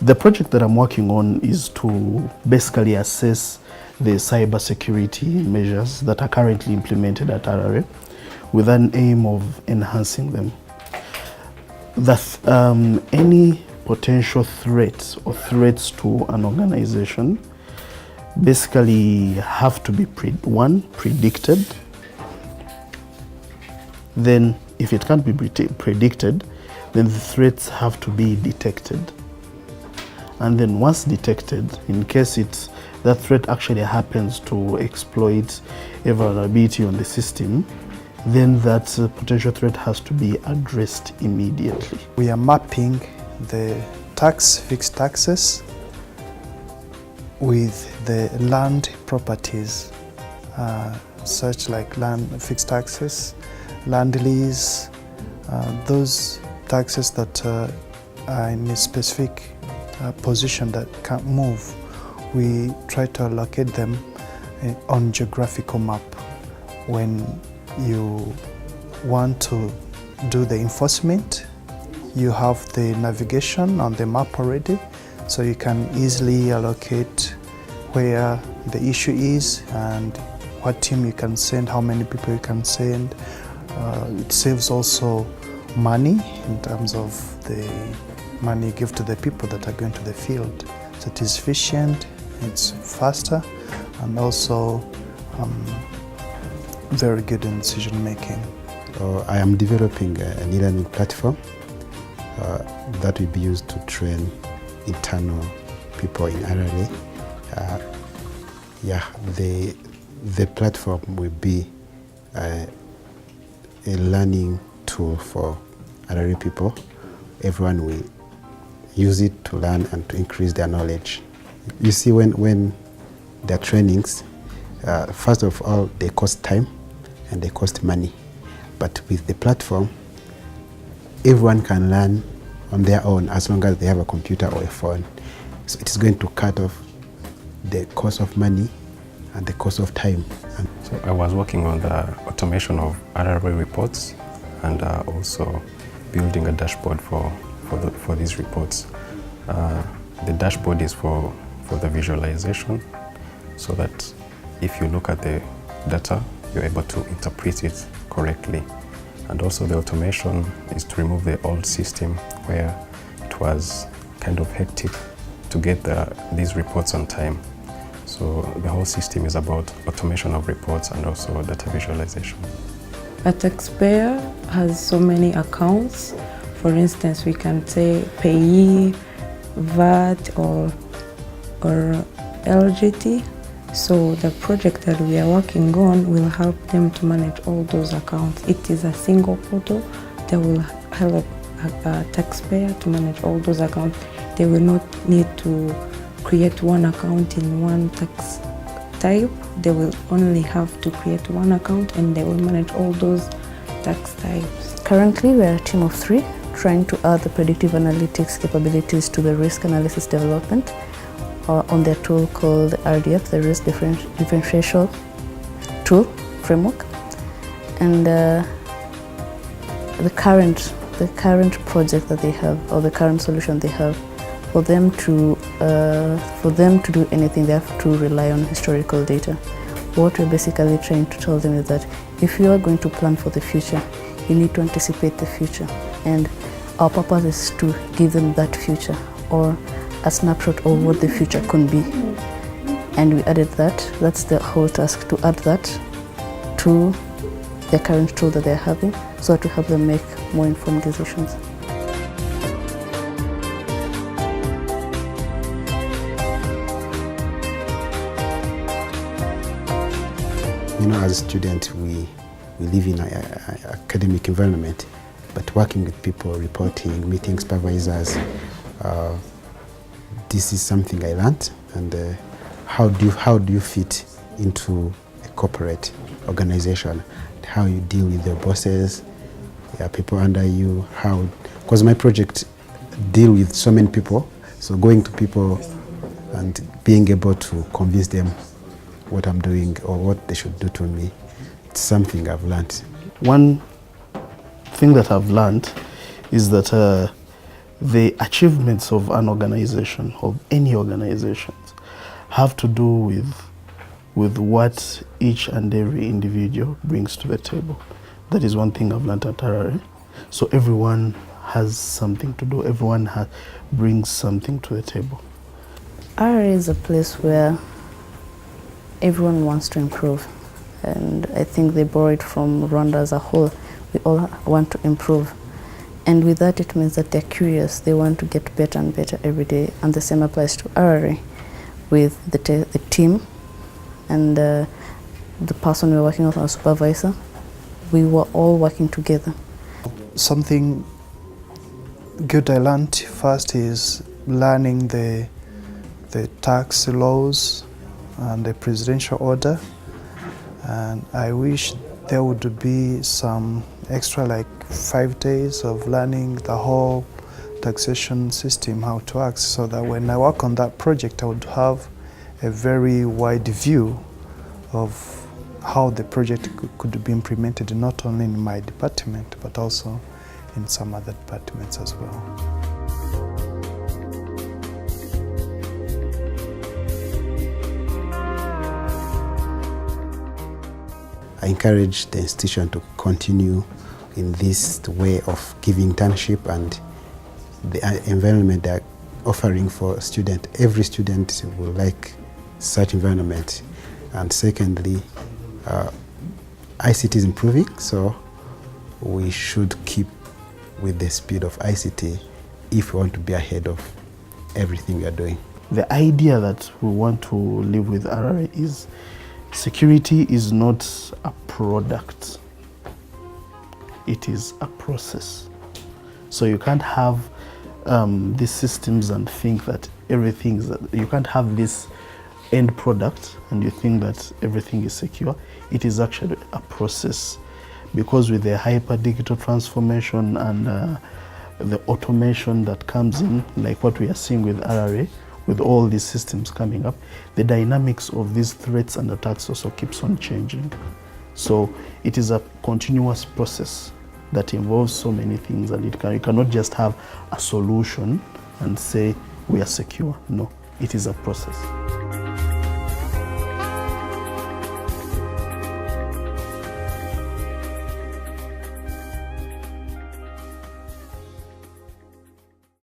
The project that I'm working on is to basically assess the cybersecurity measures that are currently implemented at RRA with an aim of enhancing them. That any potential threats or threats to an organization basically have to be predicted. Then if it can't be predicted, then the threats have to be detected. And then once detected, in case that threat actually happens to exploit a vulnerability on the system, then that potential threat has to be addressed immediately. We are mapping the fixed taxes with the land properties, such like fixed taxes, land lease, those taxes that are in a specific position that can't move. We try to allocate them on geographical map. When you want to do the enforcement, you have the navigation on the map already, so you can easily allocate where the issue is and what team you can send, how many people you can send. It saves also money in terms of the money you give to the people that are going to the field. So it is efficient, it's faster, and also very good in decision making. I am developing an e-learning platform that will be used to train internal people in RRA. The platform will be a learning tool for RRA people. Everyone will use it to learn and to increase their knowledge. You see, when there are trainings, first of all, they cost time and they cost money. But with the platform, everyone can learn on their own as long as they have a computer or a phone. So it is going to cut off the cost of money and the cost of time. So I was working on the automation of RRA reports and also building a dashboard for these reports. The dashboard is for the visualization, so that if you look at the data, you're able to interpret it correctly. And also the automation is to remove the old system where it was kind of hectic to get these reports on time. So the whole system is about automation of reports and also data visualization. A taxpayer has so many accounts. For instance, we can say payee, VAT, or LGT. So the project that we are working on will help them to manage all those accounts. It is a single portal that will help a taxpayer to manage all those accounts. They will not need to create one account in one tax type. They will only have to create one account and they will manage all those tax types. Currently, we are a team of 3 trying to add the predictive analytics capabilities to the risk analysis development on their tool called RDF, the Risk Differential Tool Framework. And the current project that they have, or the current solution they have, for them to do anything, they have to rely on historical data. What we're basically trying to tell them is that if you are going to plan for the future, you need to anticipate the future. And our purpose is to give them that future, or a snapshot of what the future can be. And we added that. That's the whole task, to add that to the current tool that they're having, so to help them make more informed decisions. You know, as a student, we live in an academic environment, but working with people, reporting, meeting supervisors, this is something I learned. And how do you fit into a corporate organization? How you deal with your bosses, people under you? Because my project deal with so many people, so going to people and being able to convince them what I'm doing or what they should do to me, it's something I've learned. One thing that I've learned is that The achievements of an organization, of any organizations, have to do with what each and every individual brings to the table. That is one thing I've learned at RRA. So everyone has something to do. Everyone brings something to the table. RRA is a place where everyone wants to improve. And I think they borrow it from Rwanda as a whole. We all want to improve. And with that, it means that they're curious. They want to get better and better every day. And the same applies to RRA with the team and the person we're working with, our supervisor. We were all working together. Something good I learned first is learning the tax laws and the presidential order. And I wish there would be some extra, like 5 days of learning the whole taxation system, how to act, so that when I work on that project, I would have a very wide view of how the project could be implemented, not only in my department, but also in some other departments as well. I encourage the institution to continue in this way of giving internship and the environment they're offering for students. Every student will like such environment. And secondly, ICT is improving, so we should keep with the speed of ICT if we want to be ahead of everything we are doing. The idea that we want to live with RRA is security is not a product, it is a process. So you can't have these systems and think that everything is, you can't have this end product and you think that everything is secure. It is actually a process, because with the hyper digital transformation and the automation that comes in, like what we are seeing with RRA, with all these systems coming up, the dynamics of these threats and attacks also keeps on changing. So it is a continuous process that involves so many things, and you cannot just have a solution and say we are secure. No, it is a process.